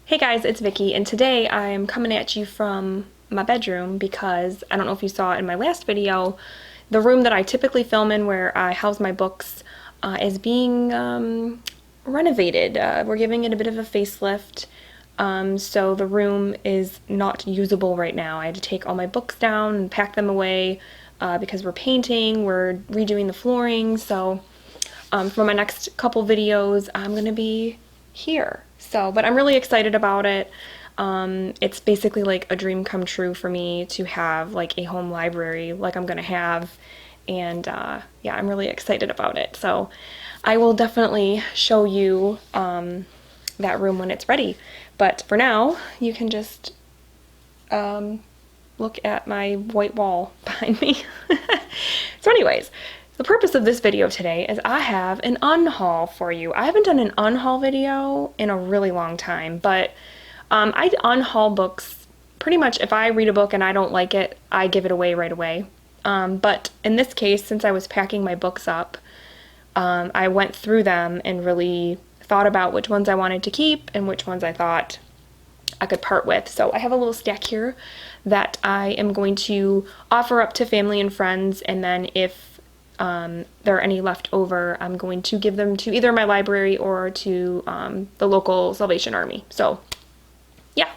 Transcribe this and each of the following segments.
Hey guys, it's Vicky, and today I'm coming at you from my bedroom because I don't know if you saw in my last video, the room that I typically film in where I house my books is being renovated. We're giving it a bit of a facelift, so the room is not usable right now. I had to take all my books down and pack them away because we're painting, we're redoing the flooring, so for my next couple videos, I'm gonna be here. So, but I'm really excited about it. It's basically like a dream come true for me to have like a home library like I'm gonna have. And yeah, I'm really excited about it. So I will definitely show you that room when it's ready. But for now, you can just look at my white wall behind me. So anyways, the purpose of this video today is I have an unhaul for you. I haven't done an unhaul video in a really long time, but I unhaul books pretty much. If I read a book and I don't like it, I give it away right away. But in this case, since I was packing my books up, I went through them and really thought about which ones I wanted to keep and which ones I thought I could part with. So I have a little stack here that I am going to offer up to family and friends, and then if there are any left over, I'm going to give them to either my library or to the local Salvation Army. So yeah,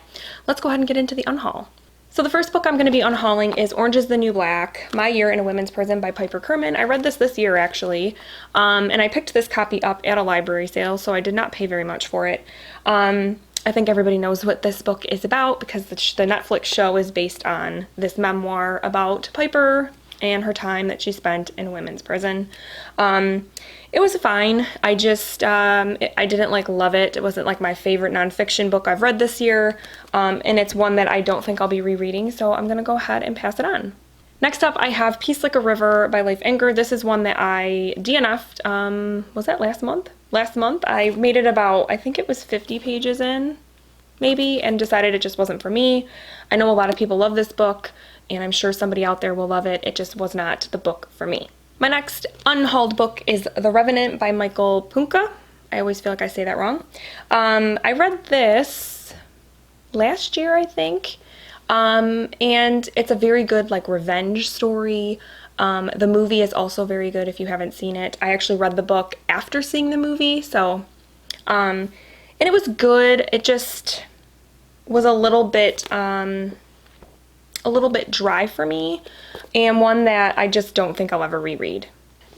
let's go ahead and get into the unhaul. So the first book I'm going to be unhauling is Orange is the New Black, My Year in a Women's Prison by Piper Kerman. I read this year actually, and I picked this copy up at a library sale, so I did not pay very much for it. I think everybody knows what this book is about because the Netflix show is based on this memoir about Piper and her time that she spent in a women's prison. It was fine. I just, I didn't like love it. It wasn't like my favorite nonfiction book I've read this year, and it's one that I don't think I'll be rereading, so I'm gonna go ahead and pass it on. Next up, I have Peace Like a River by Leif Enger. This is one that I DNF'd, was that last month? Last month. I made it about, I think it was 50 pages in, maybe, and decided it just wasn't for me. I know a lot of people love this book, and I'm sure somebody out there will love it. It just was not the book for me. My next unhauled book is The Revenant by Michael Punke. I always feel like I say that wrong. I read this last year, I think, and it's a very good like revenge story. The movie is also very good if you haven't seen it. I actually read the book after seeing the movie, so, and it was good. It just was a little bit dry for me, and one that I just don't think I'll ever reread.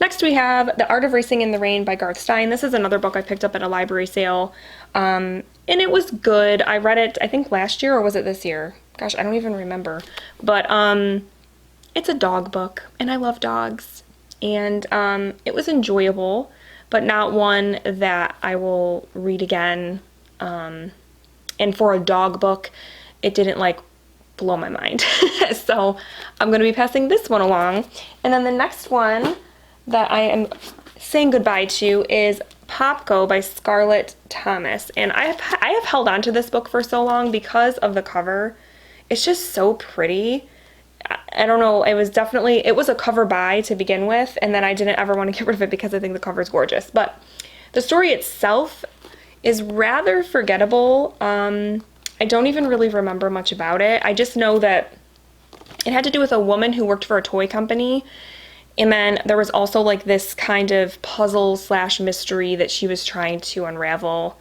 Next we have The Art of Racing in the Rain by Garth Stein. This is another book I picked up at a library sale, and it was good. I read it, I think last year, or was it this year? Gosh, I don't even remember. But it's a dog book, and I love dogs, and it was enjoyable, but not one that I will read again. And for a dog book, it didn't like blow my mind. So I'm going to be passing this one along. And then the next one that I am saying goodbye to is Popko by Scarlett Thomas. And I have held on to this book for so long because of the cover. It's just so pretty. I don't know, it was a cover buy to begin with, and then I didn't ever want to get rid of it because I think the cover is gorgeous. But the story itself is rather forgettable. I don't even really remember much about it. I just know that it had to do with a woman who worked for a toy company, and then there was also like this kind of puzzle slash mystery that she was trying to unravel.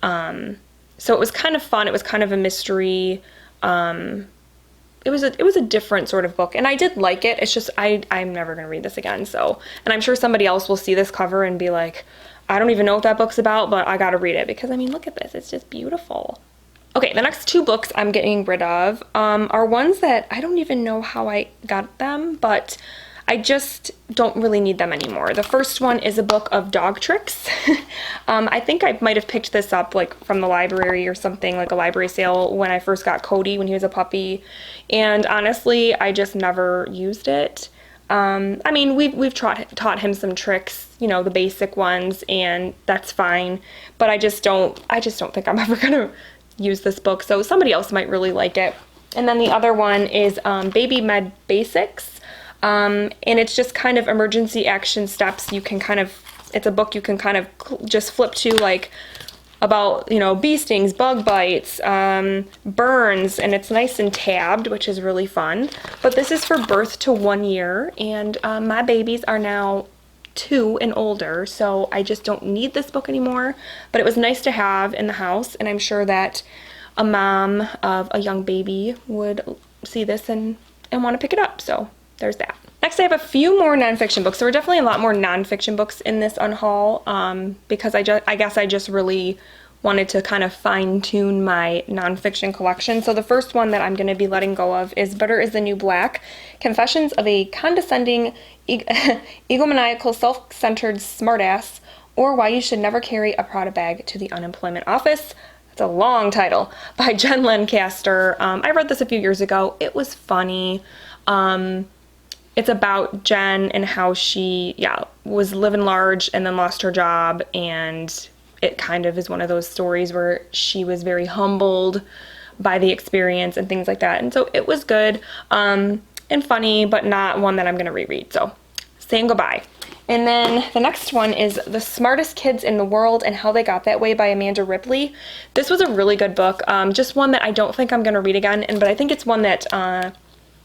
So it was kind of fun. It was kind of a mystery. It was a different sort of book, and I did like it. It's just I'm never gonna read this again. So, and I'm sure somebody else will see this cover and be like, I don't even know what that book's about, but I gotta read it because I mean, look at this. It's just beautiful. Okay, the next two books I'm getting rid of are ones that I don't even know how I got them, but I just don't really need them anymore. The first one is a book of dog tricks. I think I might have picked this up like from the library or something, like a library sale when I first got Cody when he was a puppy, and honestly, I just never used it. I mean, we've taught him some tricks, you know, the basic ones, and that's fine, but I just don't think I'm ever gonna use this book, so somebody else might really like it. And then the other one is Baby Med Basics, and it's just kind of emergency action steps. You can kind of, it's a book you can kind of just flip to like about, you know, bee stings, bug bites, burns, and it's nice and tabbed, which is really fun. But this is for birth to 1 year, and my babies are now 2 and older, so I just don't need this book anymore. But it was nice to have in the house, and I'm sure that a mom of a young baby would see this and want to pick it up. So there's that. Next, I have a few more nonfiction books. There were definitely a lot more nonfiction books in this unhaul because I guess I just really wanted to kind of fine-tune my nonfiction collection. So the first one that I'm going to be letting go of is Butter is the New Black, Confessions of a Condescending, Egomaniacal, Self-Centered Smartass, or Why You Should Never Carry a Prada Bag to the Unemployment Office. It's a long title, by Jen Lancaster. I read this a few years ago. It was funny. It's about Jen and how she, was living large and then lost her job, and it kind of is one of those stories where she was very humbled by the experience and things like that. And so it was good and funny, but not one that I'm going to reread. So saying goodbye. And then the next one is The Smartest Kids in the World and How They Got That Way by Amanda Ripley. This was a really good book, just one that I don't think I'm going to read again, but I think it's one that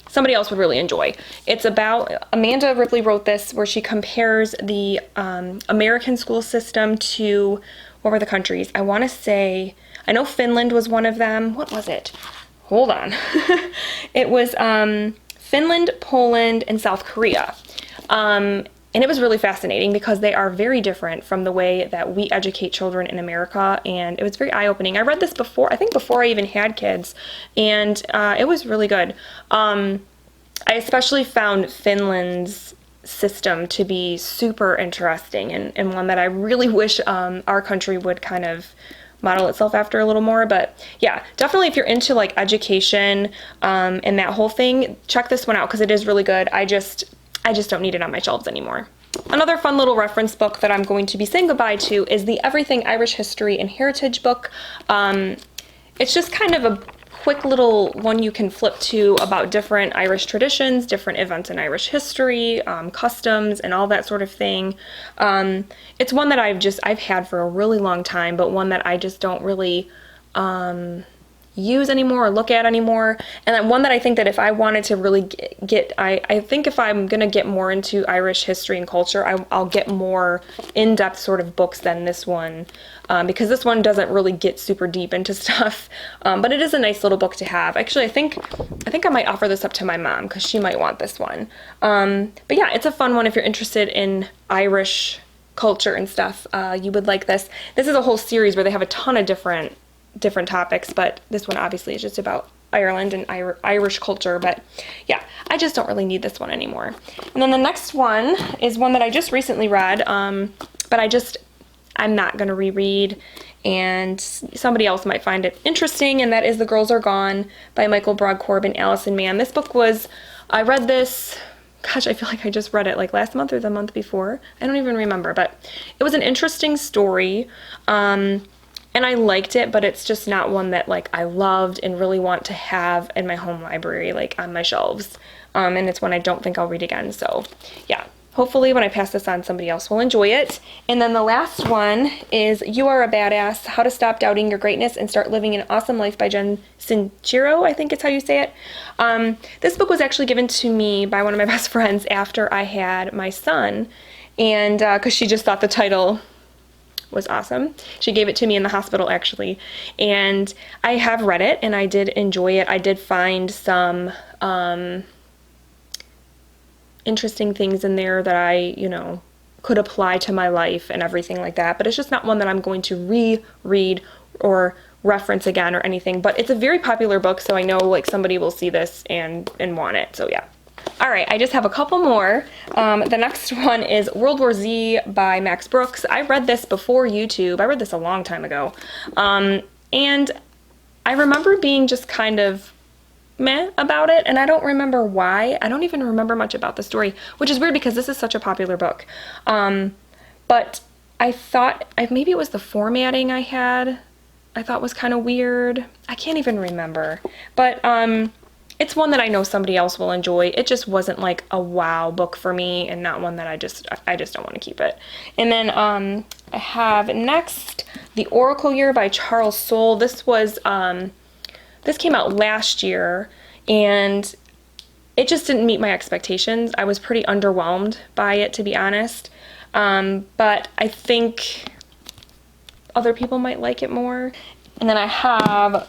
somebody else would really enjoy. It's about, Amanda Ripley wrote this, where she compares the American school system to, what were the countries? I want to say, I know Finland was one of them. What was it? Hold on. It was Finland, Poland, and South Korea. And it was really fascinating because they are very different from the way that we educate children in America, and it was very eye-opening. I read this before, I think before I even had kids, and it was really good. I especially found Finland's system to be super interesting and one that I really wish our country would kind of model itself after a little more. But yeah, definitely if you're into like education and that whole thing, check this one out because it is really good. I just don't need it on my shelves anymore. Another fun little reference book that I'm going to be saying goodbye to is the Everything Irish History and Heritage book. It's just kind of a quick little one you can flip to about different Irish traditions, different events in Irish history, customs, and all that sort of thing. It's one that I've had for a really long time, but one that I just don't really use anymore or look at anymore, and then one that I think that if I wanted to really I think if I'm gonna get more into Irish history and culture, I'll get more in-depth sort of books than this one, because this one doesn't really get super deep into stuff, but it is a nice little book to have. Actually, I think I might offer this up to my mom because she might want this one. But yeah, it's a fun one if you're interested in Irish culture and stuff. You would like this. This is a whole series where they have a ton of different topics, but this one obviously is just about Ireland and Irish culture. But yeah, I just don't really need this one anymore. And then the next one is one that I just recently read, but I'm not going to reread, and somebody else might find it interesting, and that is The Girls Are Gone by Michael Broadcorb and Allison Mann. This book I read this, gosh, I feel like I just read it like last month or the month before. I don't even remember, but it was an interesting story. And I liked it, but it's just not one that like I loved and really want to have in my home library, like on my shelves. And it's one I don't think I'll read again. So yeah, hopefully when I pass this on, somebody else will enjoy it. And then the last one is You Are a Badass, How to Stop Doubting Your Greatness and Start Living an Awesome Life by Jen Sincero, I think it's how you say it. This book was actually given to me by one of my best friends after I had my son, and because she just thought the title was awesome. She gave it to me in the hospital actually, and I have read it and I did enjoy it. I did find some interesting things in there that I, could apply to my life and everything like that, but it's just not one that I'm going to reread or reference again or anything. But it's a very popular book, so I know like somebody will see this and want it. So yeah. All right, I just have a couple more. The next one is World War Z by Max Brooks. I read this before YouTube. I read this a long time ago. And I remember being just kind of meh about it, and I don't remember why. I don't even remember much about the story, which is weird because this is such a popular book. But I thought, maybe it was the formatting I thought was kind of weird. I can't even remember. But it's one that I know somebody else will enjoy. It just wasn't like a wow book for me, and not one that I just don't want to keep it. And then I have next The Oracle Year by Charles Soule. This was this came out last year, and it just didn't meet my expectations. I was pretty underwhelmed by it, to be honest. But I think other people might like it more. And then I have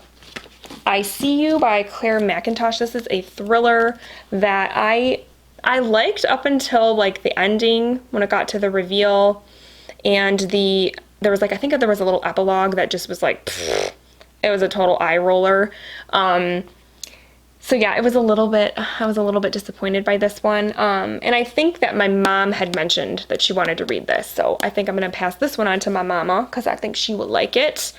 I See You by Claire McIntosh. This is a thriller that I liked up until like the ending, when it got to the reveal, and there was like, I think there was a little epilogue that just was like, pfft, it was a total eye roller. So yeah, I was a little bit disappointed by this one. And I think that my mom had mentioned that she wanted to read this, so I think I'm gonna pass this one on to my mama because I think she will like it.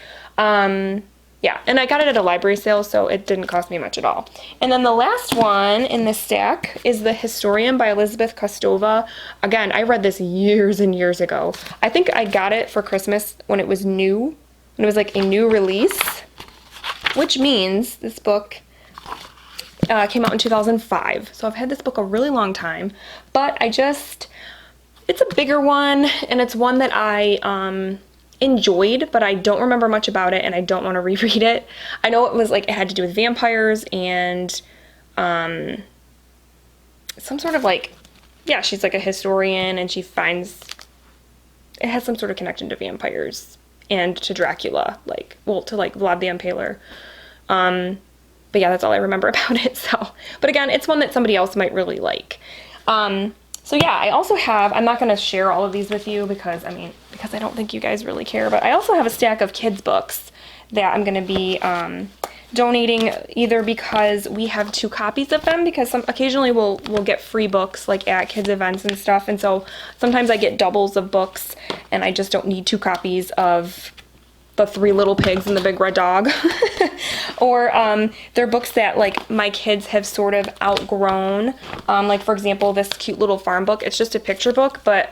Yeah, and I got it at a library sale, so it didn't cost me much at all. And then the last one in this stack is The Historian by Elizabeth Kostova. Again, I read this years and years ago. I think I got it for Christmas when it was new, when it was like a new release, which means this book came out in 2005. So I've had this book a really long time, but it's a bigger one, and it's one that I enjoyed, but I don't remember much about it, and I don't want to reread it. I know it was like, it had to do with vampires and some sort of like, yeah, she's like a historian, and she finds it has some sort of connection to vampires and to Dracula, like, well, to like Vlad the Impaler. But yeah, that's all I remember about it. So, but again, it's one that somebody else might really like. So yeah, I also have, I'm not going to share all of these with you because I don't think you guys really care, but I also have a stack of kids books that I'm going to be donating, either because we have 2 copies of them, because occasionally we'll get free books like at kids events and stuff, and so sometimes I get doubles of books, and I just don't need 2 copies of The 3 Little Pigs and the Big Red Dog. Or they're books that like my kids have sort of outgrown. Like for example, this cute little farm book. It's just a picture book, but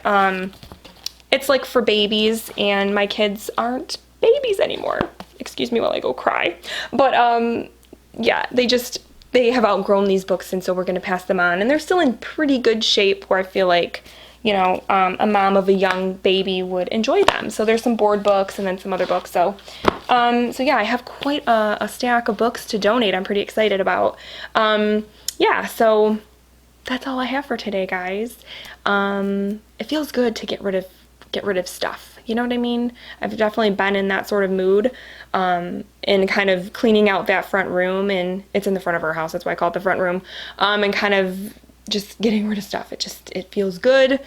it's like for babies, and my kids aren't babies anymore. Excuse me while I go cry. But yeah, they have outgrown these books, and so we're gonna pass them on. And they're still in pretty good shape where I feel like, you know, a mom of a young baby would enjoy them. So there's some board books and then some other books. So, so yeah, I have quite a stack of books to donate. I'm pretty excited about. Yeah, so that's all I have for today, guys. It feels good to get rid of stuff. You know what I mean? I've definitely been in that sort of mood, and kind of cleaning out that front room, and it's in the front of our house. That's why I call it the front room. And kind of just getting rid of stuff. It feels good,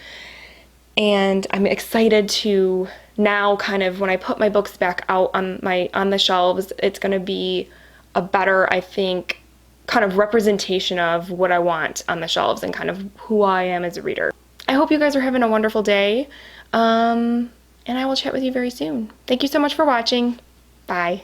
and I'm excited to now kind of, when I put my books back out on the shelves, it's going to be a better, I think, kind of representation of what I want on the shelves and kind of who I am as a reader. I hope you guys are having a wonderful day, and I will chat with you very soon. Thank you so much for watching. Bye.